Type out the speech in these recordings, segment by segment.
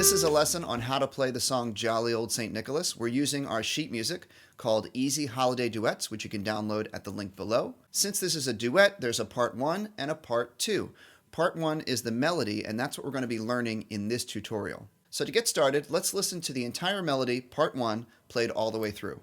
This is a lesson on how to play the song Jolly Old St. Nicholas. We're using our sheet music called Easy Holiday Duets, which you can download at the link below. Since this is a duet, there's a part 1 and a part 2. Part 1 is the melody, and that's what we're going to be learning in this tutorial. So to get started, let's listen to the entire melody, part 1, played all the way through.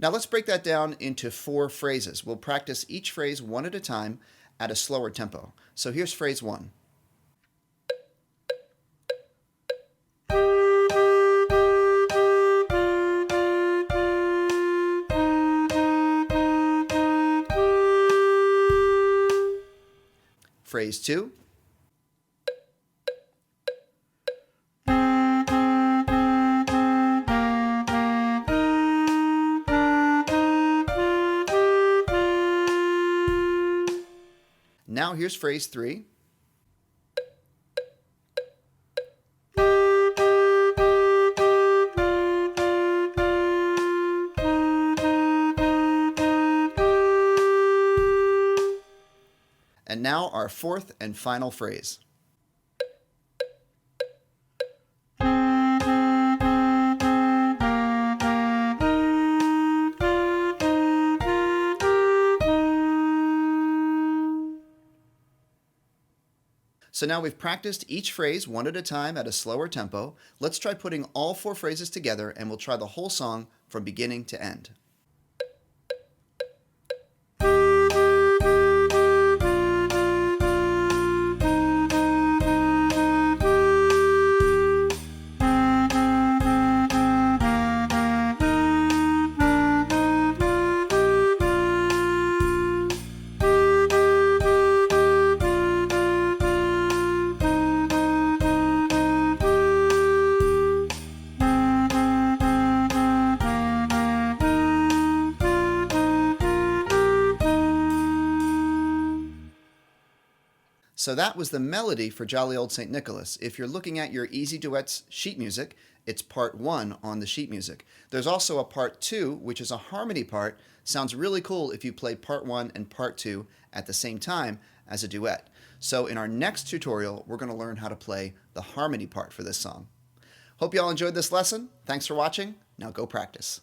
Now let's break that down into 4 phrases. We'll practice each phrase one at a time at a slower tempo. So here's phrase 1. Phrase 2. Now here's phrase 3. And now our 4th and final phrase. So now we've practiced each phrase one at a time at a slower tempo. Let's try putting all 4 phrases together, and we'll try the whole song from beginning to end. So that was the melody for Jolly Old St. Nicholas. If you're looking at your Easy Duets sheet music, it's part 1 on the sheet music. There's also a part 2, which is a harmony part. Sounds really cool if you play part 1 and part 2 at the same time as a duet. So in our next tutorial, we're going to learn how to play the harmony part for this song. Hope you all enjoyed this lesson. Thanks for watching. Now go practice.